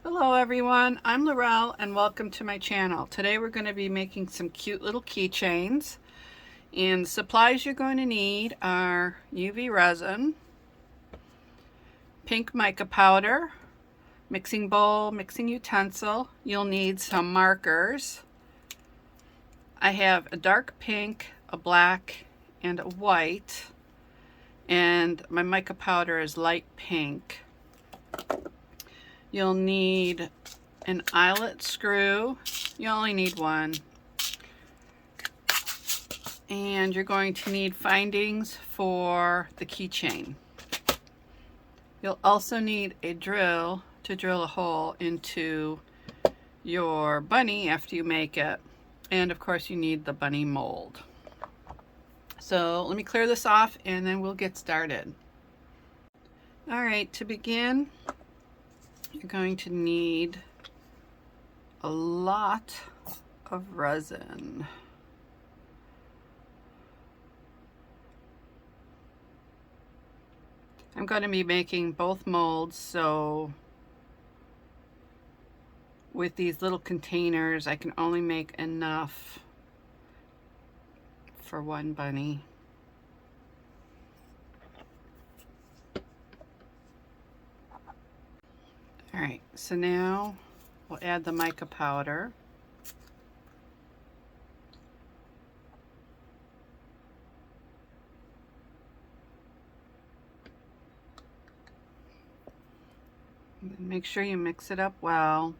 Hello everyone, I'm Laurel and welcome to my channel. Today we're going to be making some cute little keychains, and the supplies you're going to need are UV resin, pink mica powder, mixing bowl, mixing utensil. You'll need some markers. I have a dark pink, a black, and a white, and my mica powder is light pink. You'll need an eyelet screw. You only need one. And you're going to need findings for the keychain. You'll also need a drill to drill a hole into your bunny after you make it. And of course you need the bunny mold. So let me clear this off and then we'll get started. All right, to begin, you're going to need a lot of resin. I'm going to be making both molds, so with these little containers I can only make enough for one bunny. Alright, so now we'll add the mica powder. Make sure you mix it up well.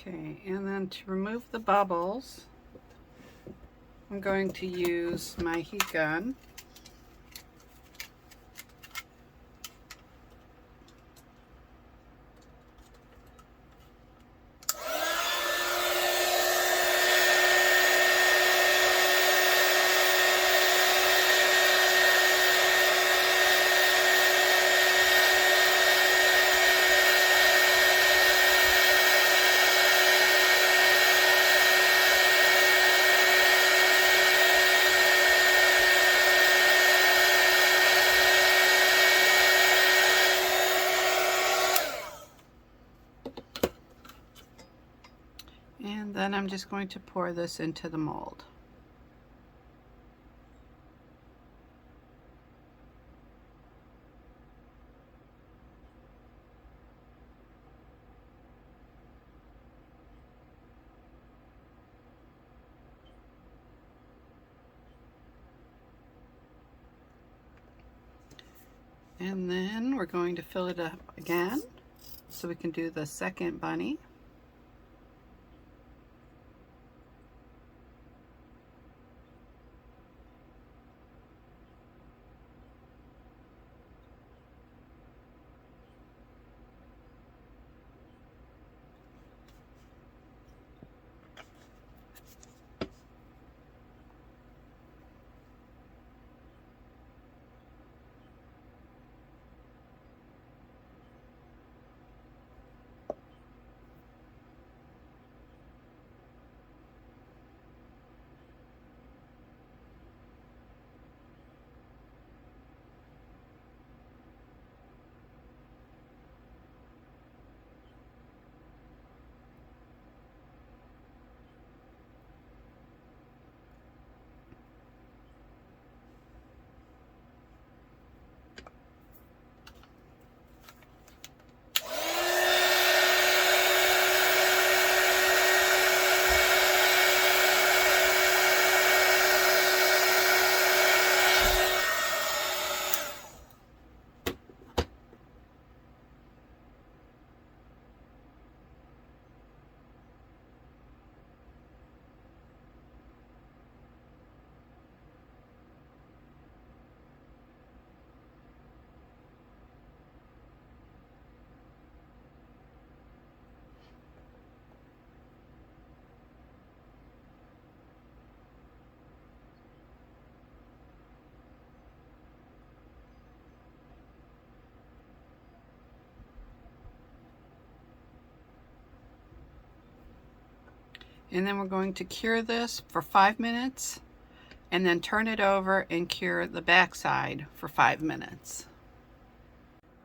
Okay, and then to remove the bubbles, I'm going to use my heat gun. And then I'm just going to pour this into the mold. And then we're going to fill it up again so we can do the second bunny. And then we're going to cure this for 5 minutes and then turn it over and cure the back side for 5 minutes.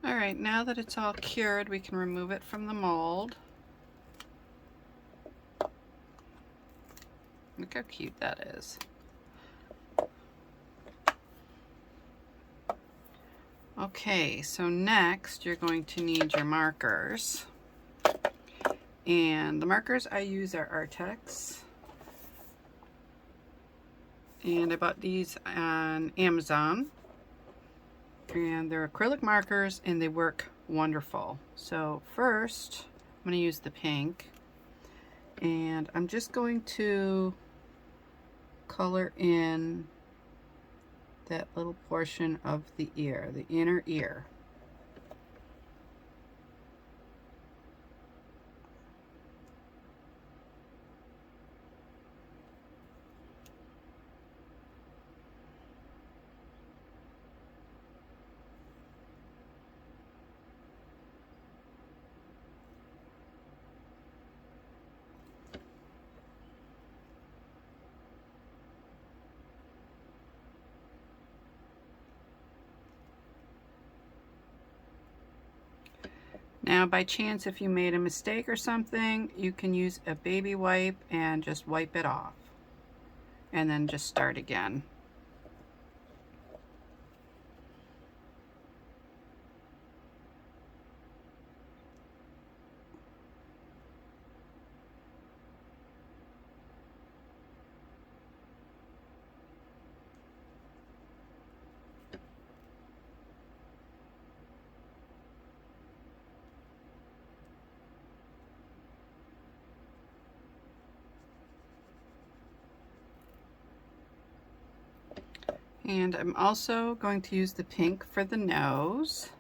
All right, now that it's all cured, we can remove it from the mold. Look how cute that is. Okay, so next you're going to need your markers. And the markers I use are Artex. And I bought these on Amazon. And they're acrylic markers and they work wonderful. So first, I'm going to use the pink. And I'm just going to color in that little portion of the ear, the inner ear. Now, by chance, if you made a mistake or something, you can use a baby wipe and just wipe it off. And then just start again. And I'm also going to use the pink for the nose.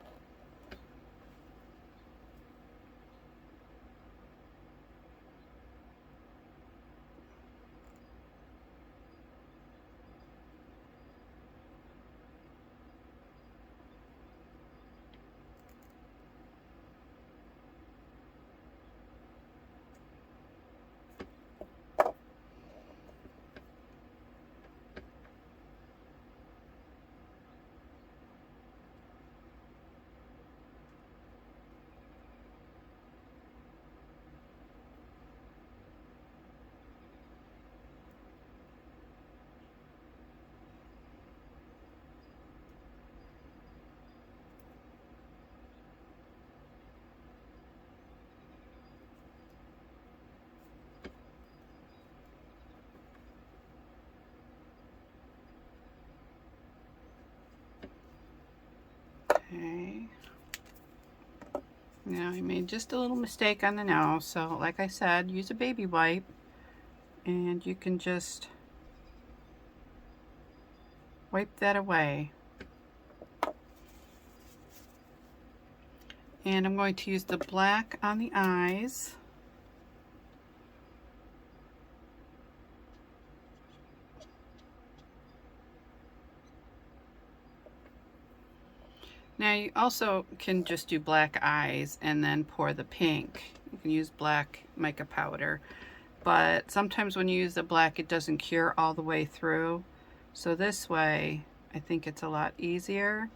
Okay. Now I made just a little mistake on the nose, so like I said, use a baby wipe and you can just wipe that away. And I'm going to use the black on the eyes. Now you also can just do black eyes and then pour the pink. You can use black mica powder, but sometimes when you use the black it doesn't cure all the way through. So this way I think it's a lot easier.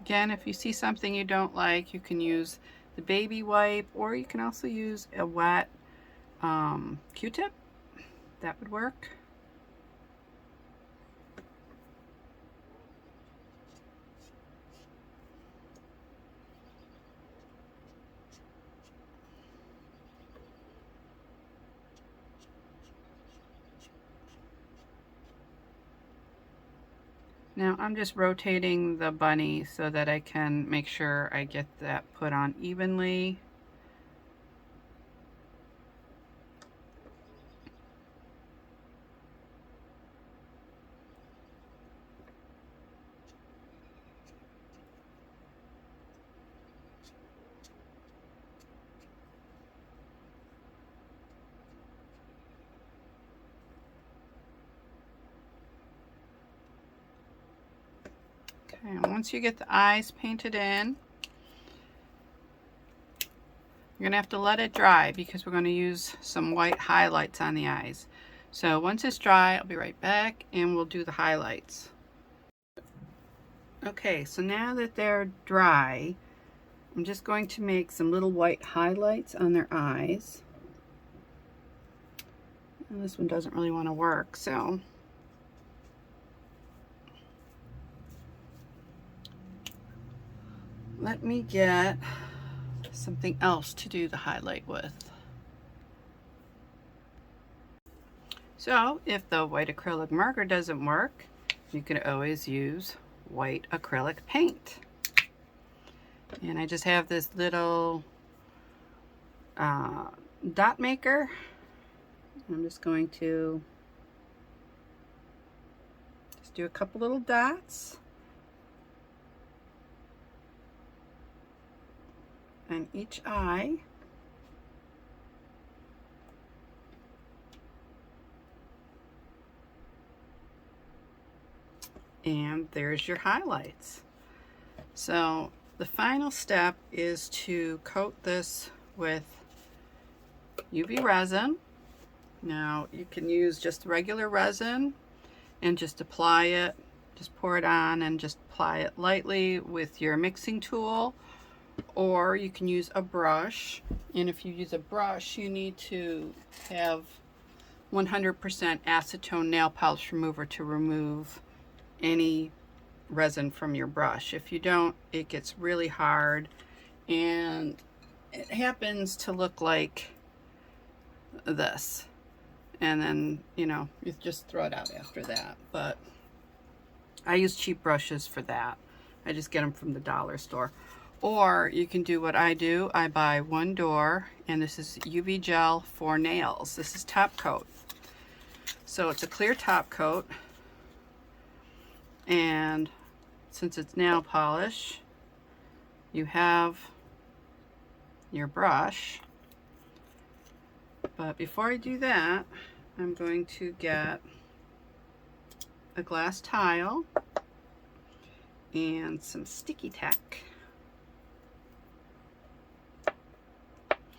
Again, if you see something you don't like, you can use the baby wipe, or you can also use a wet Q-tip. That would work. Now I'm just rotating the bunny so that I can make sure I get that put on evenly. Okay, and once you get the eyes painted in, you're gonna have to let it dry because we're gonna use some white highlights on the eyes. So once it's dry, I'll be right back and we'll do the highlights. Okay, so now that they're dry, I'm just going to make some little white highlights on their eyes. And this one doesn't really want to work, so let me get something else to do the highlight with. So if the white acrylic marker doesn't work, you can always use white acrylic paint. And I just have this little dot maker. I'm just going to just do a couple little dots on each eye. And there's your highlights. So the final step is to coat this with UV resin. Now you can use just regular resin and just apply it, just pour it on and just apply it lightly with your mixing tool, or you can use a brush. And if you use a brush, you need to have 100% acetone nail polish remover to remove any resin from your brush. If you don't, it gets really hard and it happens to look like this, and then you just throw it out after that. But I use cheap brushes for that. I just get them from the dollar store. Or you can do what I do. I buy One Door, and this is UV gel for nails. This is top coat, so it's a clear top coat. And since it's nail polish, you have your brush. But before I do that, I'm going to get a glass tile and some sticky tack.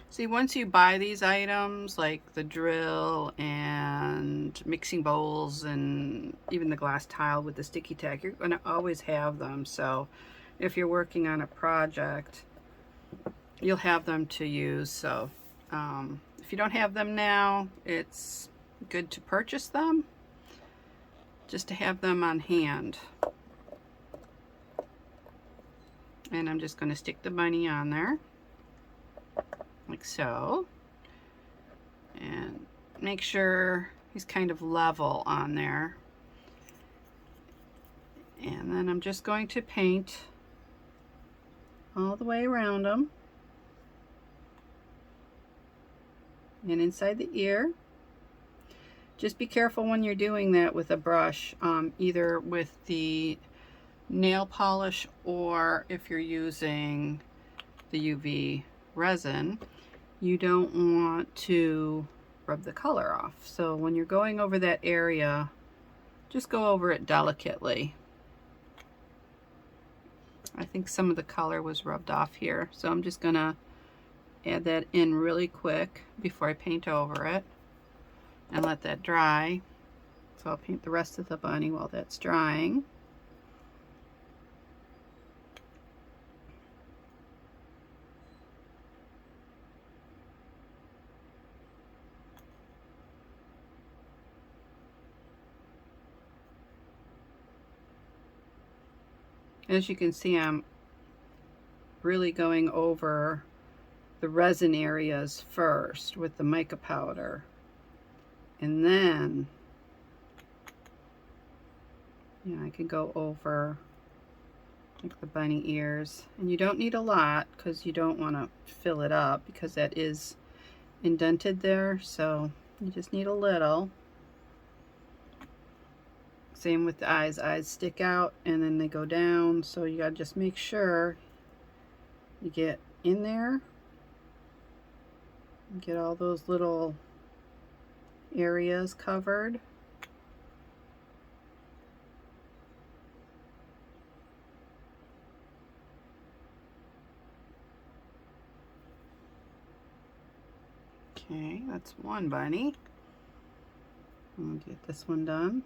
See, once you buy these items, like the drill and mixing bowls and even the glass tile with the sticky tack, you're going to always have them. So if you're working on a project, you'll have them to use. So if you don't have them now, it's good to purchase them just to have them on hand. And I'm just going to stick the bunny on there like so, and make sure he's kind of level on there. And then I'm just going to paint all the way around him and inside the ear. Just be careful when you're doing that with a brush, either with the nail polish or if you're using the UV resin. You don't want to rub the color off. So when you're going over that area, just go over it delicately. I think some of the color was rubbed off here, so I'm just gonna add that in really quick before I paint over it and let that dry. So I'll paint the rest of the bunny while that's drying. As you can see, I'm really going over the resin areas first with the mica powder, and then I can go over like the bunny ears. And you don't need a lot because you don't want to fill it up because that is indented there, so you just need a little. Same with the eyes. Eyes stick out and then they go down, so you gotta just make sure you get in there and get all those little areas covered. Okay, that's one bunny. I'll get this one done.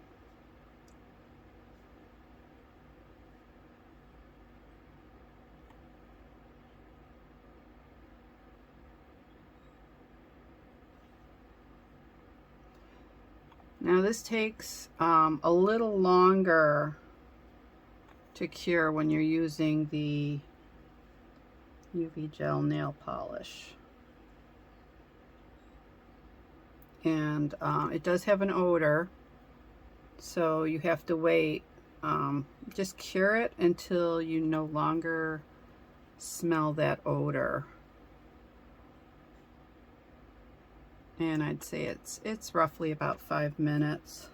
Now this takes a little longer to cure when you're using the UV gel nail polish. And it does have an odor, so you have to wait. Just cure it until you no longer smell that odor. And I'd say it's roughly about 5 minutes.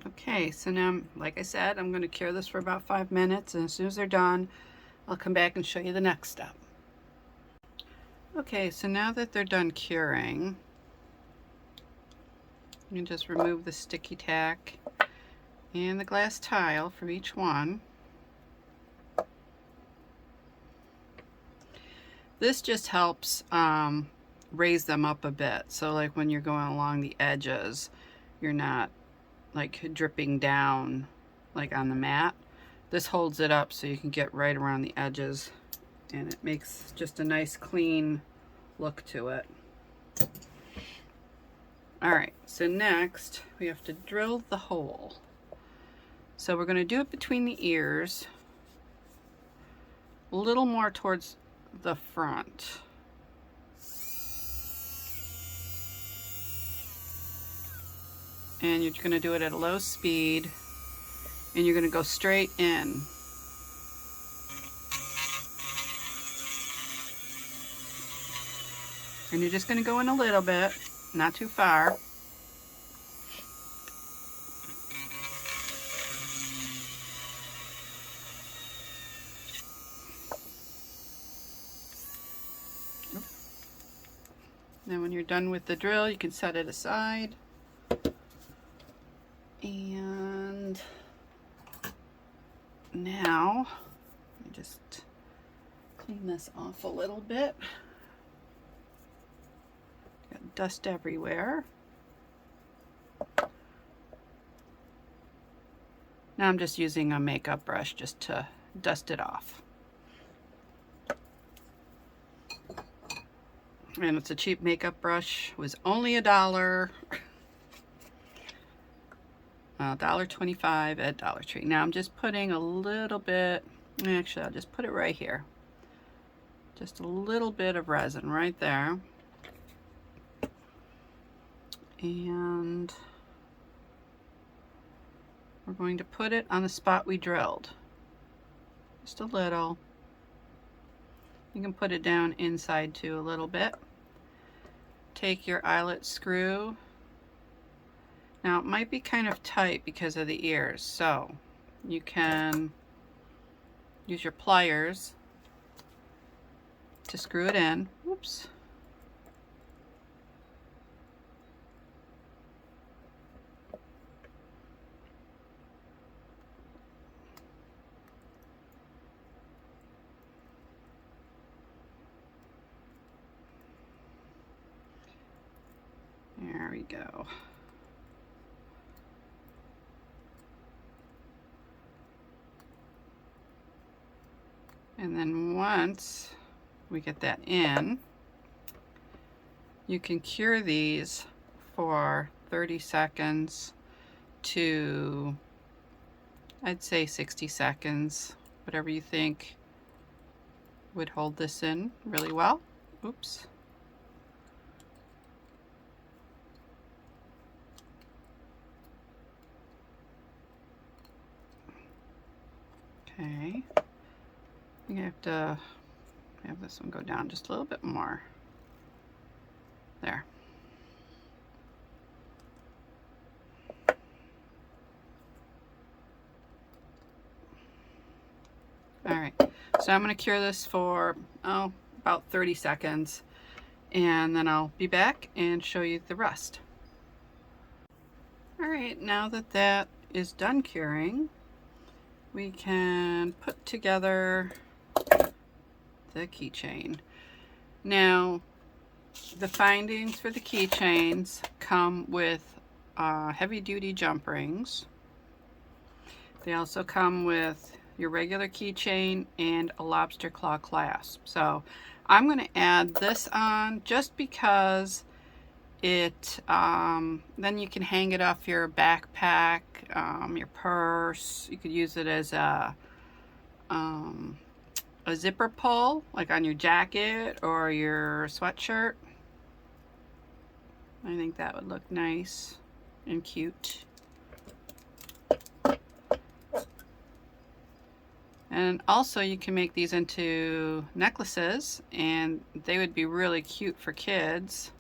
Okay, so now, like I said, I'm going to cure this for about 5 minutes, and as soon as they're done, I'll come back and show you the next step. Okay, so now that they're done curing, you can just remove the sticky tack and the glass tile from each one. This just helps raise them up a bit, so like when you're going along the edges, you're not like dripping down like on the mat. This holds it up so you can get right around the edges, and it makes just a nice clean look to it. Alright, so next we have to drill the hole. So we're going to do it between the ears, a little more towards the front. And you're going to do it at a low speed, and you're going to go straight in. And you're just going to go in a little bit, not too far. Then when you're done with the drill, you can set it aside. And now, let me just clean this off a little bit. Got dust everywhere. Now I'm just using a makeup brush just to dust it off. And it's a cheap makeup brush. It was only $1. $1.25 at Dollar Tree. Now I'm just putting a little bit, actually I'll just put it right here. Just a little bit of resin right there. And we're going to put it on the spot we drilled. Just a little. You can put it down inside too a little bit. Take your eyelet screw. Now it might be kind of tight because of the ears, so you can use your pliers to screw it in. Oops. There we go. And then once we get that in, you can cure these for 30 seconds to, I'd say 60 seconds, whatever you think would hold this in really well. Oops. Okay. I think I have to have this one go down just a little bit more. There. All right, so I'm going to cure this for, about 30 seconds, and then I'll be back and show you the rest. All right, now that that is done curing, we can put together the keychain. Now, the findings for the keychains come with heavy-duty jump rings. They also come with your regular keychain and a lobster claw clasp. So I'm going to add this on just because it then you can hang it off your backpack, your purse. You could use it as a zipper pull, like on your jacket or your sweatshirt. I think that would look nice and cute. And also you can make these into necklaces, and they would be really cute for kids.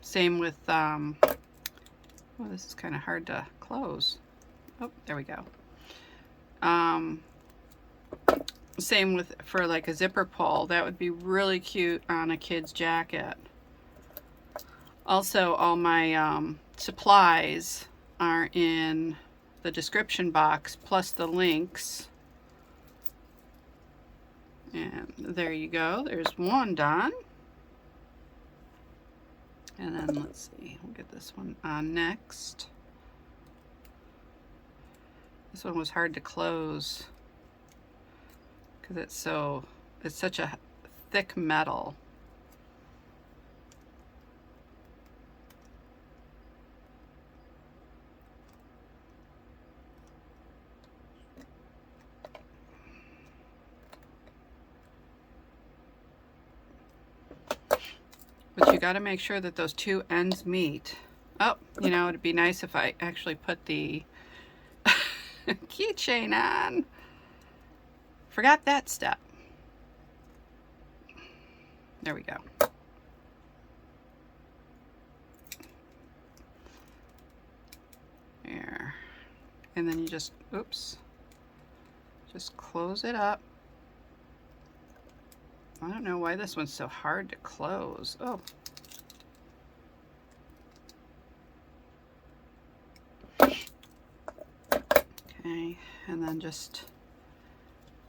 Same with, oh, this is kind of hard to close. Oh, there we go. Same with, for like a zipper pull, that would be really cute on a kid's jacket. Also, all my supplies are in the description box, plus the links. And there you go, there's one done. And then let's see, we'll get this one on next. This one was hard to close because it's such a thick metal. But you got to make sure that those two ends meet. Oh, you know, it'd be nice if I actually put the keychain on. Forgot that step. There we go. There. And then you just, oops, just close it up. I don't know why this one's so hard to close. Oh. Okay, and then just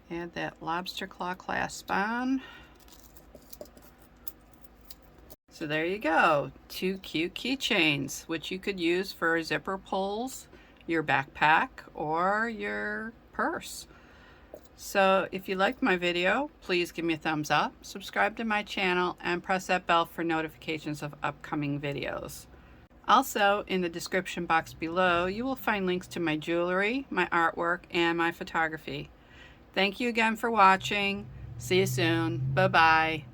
add that lobster claw clasp on. So there you go, 2 cute keychains, which you could use for zipper pulls, your backpack, or your purse. So if you liked my video, please give me a thumbs up, subscribe to my channel, and press that bell for notifications of upcoming videos. Also, in the description box below, you will find links to my jewelry, my artwork, and my photography. Thank you again for watching. See you soon. Bye-bye.